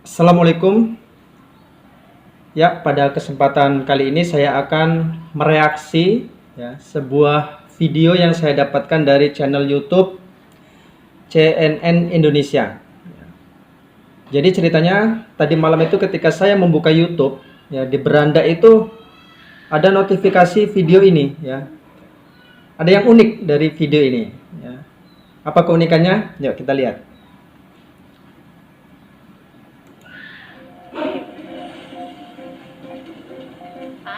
Assalamualaikum. Ya, pada kesempatan kali ini saya akan mereaksi ya, sebuah video yang saya dapatkan dari channel YouTube CNN Indonesia. Jadi ceritanya tadi malam itu ketika saya membuka YouTube ya, di beranda itu ada notifikasi video ini ya. Ada yang unik dari video ini ya. Apa keunikannya? Yuk kita lihat.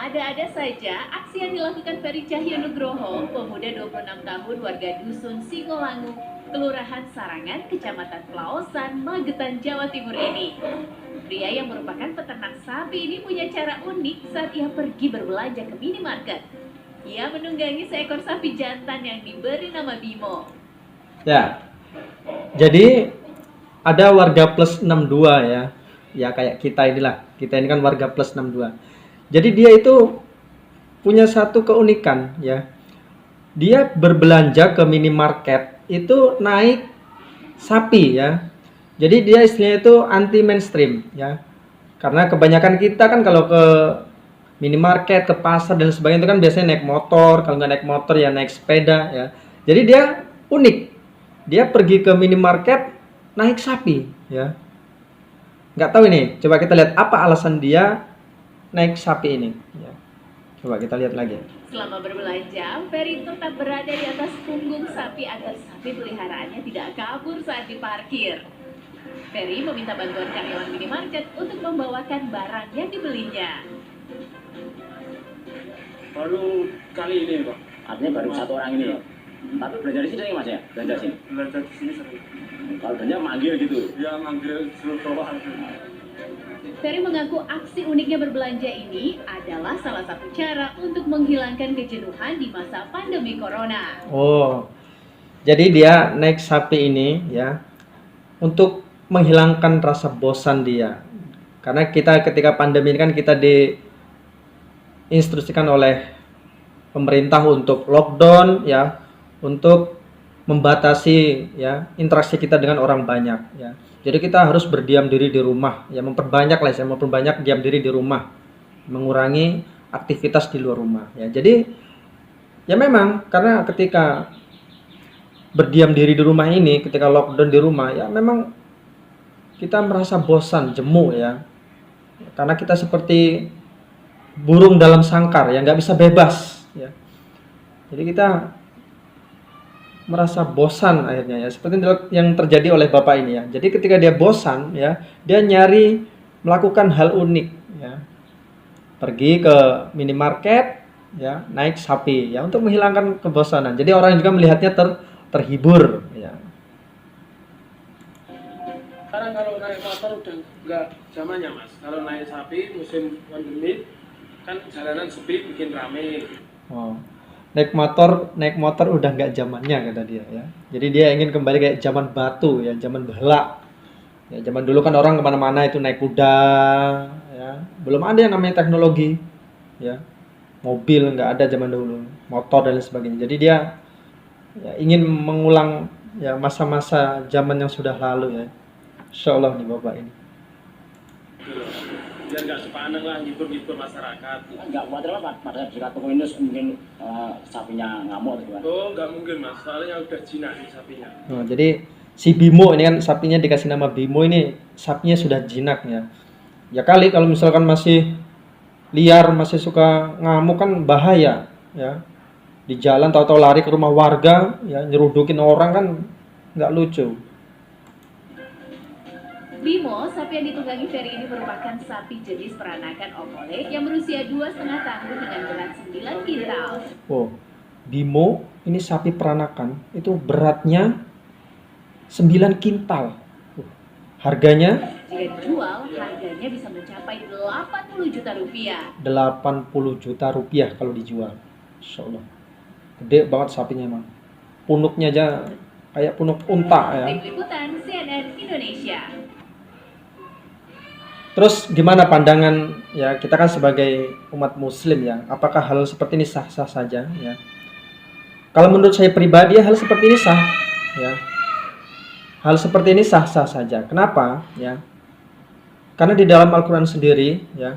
Ada-ada saja aksi yang dilakukan Ferry Cahyonugroho, pemuda 26 tahun warga Dusun Singolangu, Kelurahan Sarangan, Kecamatan Pelaosan, Magetan, Jawa Timur ini. Pria yang merupakan peternak sapi ini punya cara unik saat ia pergi berbelanja ke minimarket. Ia menunggangi seekor sapi jantan yang diberi nama Bimo. Ya. Jadi ada warga plus 62 ya. Ya kayak kita inilah. Kita ini kan warga plus 62. Jadi dia itu punya satu keunikan ya. Dia berbelanja ke minimarket itu naik sapi ya. Jadi dia istilahnya itu anti mainstream ya. Karena kebanyakan kita kan kalau ke minimarket, ke pasar dan sebagainya itu kan biasanya naik motor, kalau nggak naik motor ya naik sepeda ya. Jadi dia unik. Dia pergi ke minimarket naik sapi ya. Nggak tahu ini, coba kita lihat apa alasan dia naik sapi ini ya. Coba kita lihat lagi. Selama berbelanja, Ferry tetap berada di atas punggung sapi agar sapi peliharaannya tidak kabur saat diparkir. Ferry meminta bantuan karyawan minimarket untuk membawakan barang yang dibelinya. Baru kali ini Pak. Artinya baru satu orang ini. Tapi belajar di sini Mas ya? Belajar sini. Belajar di sini sering. Kalau belanja manggil gitu. Dia manggil suruh bawa. Ferry mengaku aksi uniknya berbelanja ini adalah salah satu cara untuk menghilangkan kejenuhan di masa pandemi corona. Oh, jadi dia naik sapi ini ya untuk menghilangkan rasa bosan dia. Karena kita ketika pandemi ini kan kita diinstruksikan oleh pemerintah untuk lockdown ya, untuk membatasi ya interaksi kita dengan orang banyak ya. Jadi kita harus berdiam diri di rumah ya, memperbanyak diam diri di rumah, mengurangi aktivitas di luar rumah ya. Jadi ya memang karena ketika berdiam diri di rumah ini, ketika lockdown di rumah ya memang kita merasa bosan, jemu ya. Karena kita seperti burung dalam sangkar yang nggak bisa bebas ya. Jadi kita merasa bosan akhirnya ya, seperti yang terjadi oleh bapak ini ya. Jadi ketika dia bosan ya, dia nyari melakukan hal unik ya, pergi ke minimarket ya, naik sapi ya untuk menghilangkan kebosanan. Jadi orang juga melihatnya terhibur ya. Sekarang kalau naik motor udah nggak zamannya Mas. Kalau naik sapi musim pandemi kan jalanan sepi bikin rame. Oh. Naik motor udah nggak zamannya kata dia ya. Jadi dia ingin kembali kayak zaman batu ya, zaman bahala. Ya, zaman dulu kan orang kemana-mana itu naik kuda ya. Belum ada yang namanya teknologi ya. Mobil nggak ada zaman dulu, motor dan lain sebagainya. Jadi dia ya, ingin mengulang ya masa-masa zaman yang sudah lalu ya. Insya Allah nih bapak ini. Biar nggak sepaneng lah ngibur-ngibur masyarakat. Enggak khawatir apa pada jika toko ini mungkin sapinya ngamuk gitu kan. Oh nggak mungkin Mas, soalnya udah jinak nih sapinya. Oh, jadi si Bimo ini kan sapinya dikasih nama Bimo, ini sapinya sudah jinak ya. Ya kali kalau misalkan masih liar, masih suka ngamuk kan bahaya ya. Di jalan tahu-tahu lari ke rumah warga ya, nyerudukin orang kan nggak lucu. Bimo, sapi yang ditunggangi Ferry ini merupakan sapi jenis peranakan Okole yang berusia 2,5 tahun dengan berat 9 kintal. Oh, Bimo ini sapi peranakan itu beratnya 9 kintal. Harganya Jika dijual, harganya bisa mencapai 80 juta rupiah. 80 juta rupiah kalau dijual. Insya Allah. Gede banget sapinya emang. Punuknya aja kayak punuk unta ya. Tim Liputan CNN Indonesia. Terus gimana pandangan ya, kita kan sebagai umat muslim ya, apakah hal seperti ini sah-sah saja ya? Kalau menurut saya pribadi hal seperti ini sah ya. Hal seperti ini sah-sah saja. Kenapa ya? Karena di dalam Al-Qur'an sendiri ya,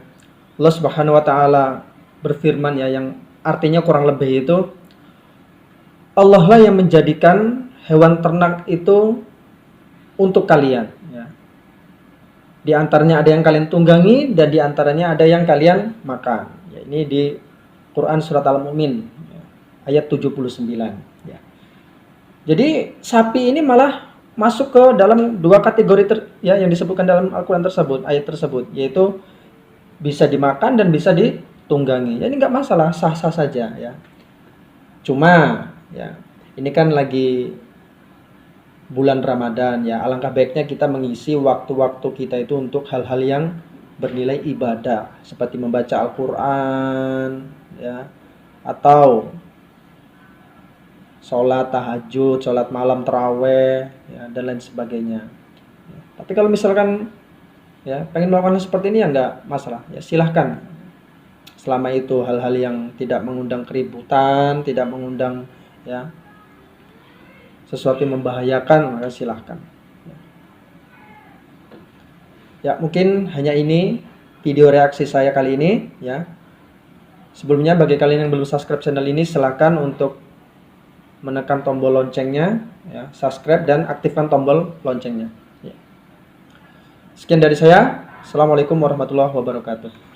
Allah Subhanahu wa taala berfirman ya, yang artinya kurang lebih itu, Allah lah yang menjadikan hewan ternak itu untuk kalian ya. Di antaranya ada yang kalian tunggangi dan di antaranya ada yang kalian makan. Ya, ini di Quran surat Al-Mu'min ya, ayat 79 ya. Jadi sapi ini malah masuk ke dalam dua kategori ya, yang disebutkan dalam Al-Quran tersebut, ayat tersebut, yaitu bisa dimakan dan bisa ditunggangi. Ya, ini nggak masalah, sah-sah saja ya. Cuma ya, ini kan lagi bulan Ramadan ya, alangkah baiknya kita mengisi waktu-waktu kita itu untuk hal-hal yang bernilai ibadah, seperti membaca Al-Quran ya, atau sholat tahajud, sholat malam taraweh ya, dan lain sebagainya ya. Tapi kalau misalkan ya pengen melakukan seperti ini ya nggak masalah ya, silahkan, selama itu hal-hal yang tidak mengundang keributan, tidak mengundang ya sesuatu yang membahayakan, maka silahkan ya. Mungkin hanya ini video reaksi saya kali ini ya. Sebelumnya bagi kalian yang belum subscribe channel ini, silahkan untuk menekan tombol loncengnya ya, subscribe dan aktifkan tombol loncengnya ya. Sekian dari saya. Assalamualaikum warahmatullahi wabarakatuh.